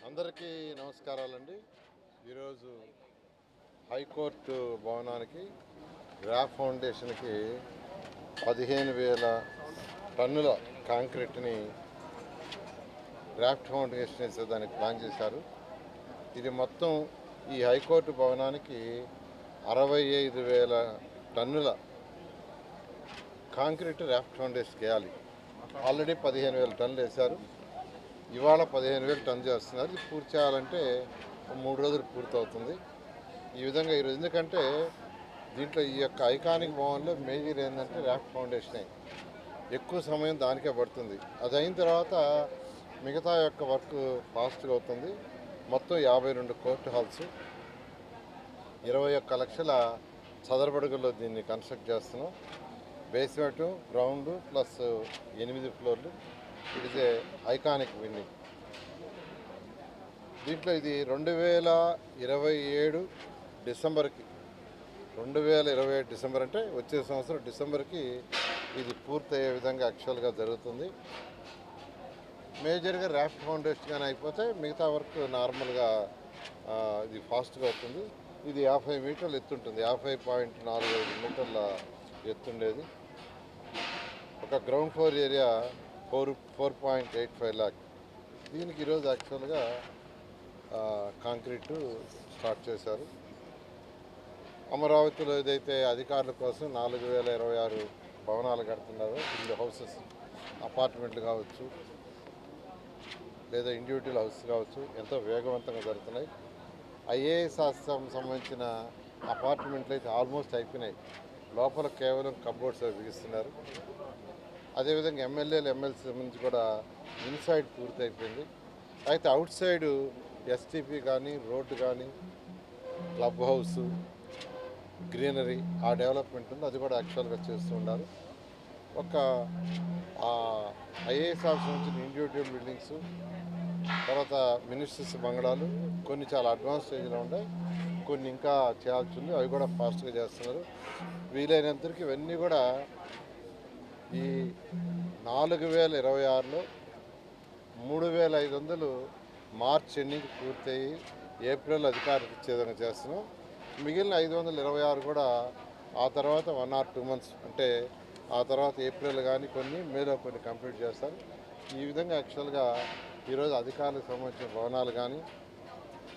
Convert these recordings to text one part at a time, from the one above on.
అందరికీ నమస్కారాలండి. ఈరోజు హైకోర్టు భవనానికి గ్రాఫ్ ఫౌండేషన్కి 15,000 టన్నుల కాంక్రీట్ని గ్రాఫ్ట్ ఫౌండేషన్ వేసేదానికి ప్లాన్ చేశారు. ఇది మొత్తం ఈ హైకోర్టు భవనానికి 65,000 టన్నుల కాంక్రీట్ రాఫ్ట్ ఫౌండేషన్ వేయాలి. ఆల్రెడీ 15,000 టన్నులు వేశారు. ఇవాళ 15,000 టన్నులు చేస్తున్నారు. ఇది పూర్తి చేయాలంటే 3 రోజులు పూర్తవుతుంది. ఈ విధంగా ఈరోజు ఎందుకంటే దీంట్లో ఈ యొక్క ఐకానిక్ భవన్లో మేజర్ ఏంటంటే రాఫ్ట్ ఫౌండేషనే, ఎక్కువ సమయం దానికే పడుతుంది. అది అయిన తర్వాత మిగతా యొక్క వర్క్ ఫాస్ట్గా అవుతుంది. మొత్తం 52 కోర్టు హాల్స్, 21 లక్షల చదరపడుగుల్లో దీన్ని కన్స్ట్రక్ట్ చేస్తున్నాం. బేస్మెంట్, గ్రౌండ్ ప్లస్ 8 ఫ్లోర్లు. It is a iconic building. దీంట్లో ఇది 2027 డిసెంబర్కి 2027 డిసెంబర్ అంటే వచ్చే సంవత్సరం డిసెంబర్కి ఇది పూర్తయ్యే విధంగా యాక్చువల్గా జరుగుతుంది. మేజర్గా రాఫ్ట్ ఫౌండేషన్ కానీ అయిపోతే మిగతా వర్క్ నార్మల్గా ఇది ఫాస్ట్గా అవుతుంది. ఇది 50 మీటర్లు ఎత్తుంటుంది, 50.45 మీటర్ల ఎత్తుండేది. ఒక గ్రౌండ్ ఫ్లోర్ ఏరియా 4.85 lakh. దీనికి ఈరోజు యాక్చువల్గా కాంక్రీటు స్టార్ట్ చేశారు. అమరావతిలో ఏదైతే అధికారుల కోసం 4,026 భవనాలు కడుతున్నారో, ఇల్లు హౌసెస్, అపార్ట్మెంట్లు కావచ్చు లేదా ఇండివిజువల్ హౌస్ కావచ్చు, ఎంతో వేగవంతంగా జరుగుతున్నాయి. ఐఏఎస్ సంబంధించిన అపార్ట్మెంట్లు అయితే ఆల్మోస్ట్ అయిపోయినాయి. లోపల కేవలం కబోర్డ్స్ బిగిస్తున్నారు. అదేవిధంగా ఎమ్మెల్యేలు, ఎమ్మెల్సీ నుంచి కూడా ఇన్సైడ్ పూర్తి అయిపోయింది. అయితే అవుట్ సైడు ఎస్టీపీ కానీ, రోడ్డు కానీ, క్లబ్ హౌస్, గ్రీనరీ, ఆ డెవలప్మెంట్ ఉంది. అది కూడా యాక్చువల్గా చేస్తూ ఉన్నారు. ఒక ఐఏఎస్ ఆఫీస్ నుంచి ఇండివిజువల్ బిల్డింగ్స్, తర్వాత మినిస్టర్స్ బంగళాలు కొన్ని చాలా అడ్వాన్స్ స్టేజ్లో ఉన్నాయి, కొన్ని ఇంకా చేయాల్సి ఉంది. అవి కూడా ఫాస్ట్గా చేస్తున్నారు. వీలైనంతవరకు ఇవన్నీ కూడా ఈ 4026లో 3,500 మార్చ్ ఎండింగ్ పూర్తయి ఏప్రిల్ అధికారులకు ఇచ్చే విధంగా చేస్తున్నాం. మిగిలిన 526 కూడా ఆ తర్వాత 1 or 2 months అంటే ఆ తర్వాత ఏప్రిల్ కానీ కొన్ని మేలో కొన్ని కంప్లీట్ చేస్తారు. ఈ విధంగా యాక్చువల్గా ఈరోజు అధికారులకు సంబంధించిన భవనాలు కానీ,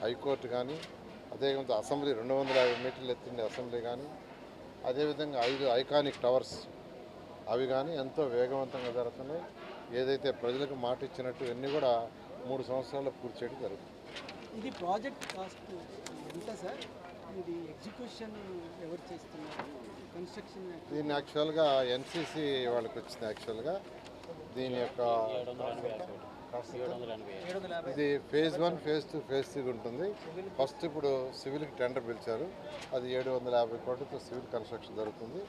హైకోర్టు కానీ, అదేవిధంగా అసెంబ్లీ 250 మీటర్లు ఎత్తిండే అసెంబ్లీ కానీ, అదేవిధంగా 5 ఐకానిక్ టవర్స్ అవి కానీ ఎంతో వేగవంతంగా జరుగుతున్నాయి. ఏదైతే ప్రజలకు మాట ఇచ్చినట్టు ఇవన్నీ కూడా 3 సంవత్సరాల్లో పూర్తి చేయడం జరుగుతుంది. ఇది ప్రాజెక్ట్ కాస్ట్ ఎంత సార్? ఇది ఎగ్జిక్యూషన్ ఎవరు చేస్తున్నారు? కన్స్ట్రక్షన్ దీన్ని యాక్చువల్గా ఎన్సీసీ వాళ్ళకి వచ్చింది. యాక్చువల్గా దీని యొక్క ఇది ఫేజ్ 1, ఫేజ్ 2, ఫేజ్ 3 ఉంటుంది. ఫస్ట్ ఇప్పుడు సివిల్కి టెండర్ పిలిచారు. అది 750 కోట్లతో సివిల్ కన్స్ట్రక్షన్ జరుగుతుంది.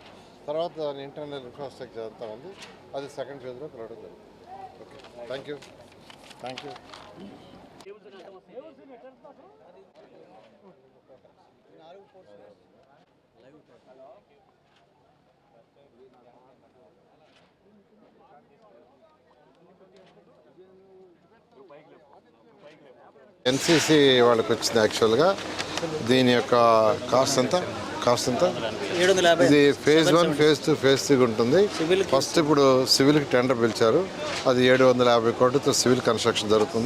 తర్వాత దాని ఇంటర్నల్ ఇన్ఫ్రాస్ట్రక్చర్ అంతా ఉంది. అది సెకండ్ ఫేజ్లో కలవడం జరుగుతుంది. Okay, thank you. ఎన్సీసీ వాళ్ళకి వచ్చింది. యాక్చువల్గా దీని యొక్క కాస్ట్ ఎంత? ఇది ఫేజ్ 1, ఫేజ్ 2, ఫేజ్ 3 ఉంటుంది. ఫస్ట్ ఇప్పుడు సివిల్కి టెండర్ పిలిచారు. అది 750 కోట్లతో సివిల్ కన్స్ట్రక్షన్ జరుగుతుంది.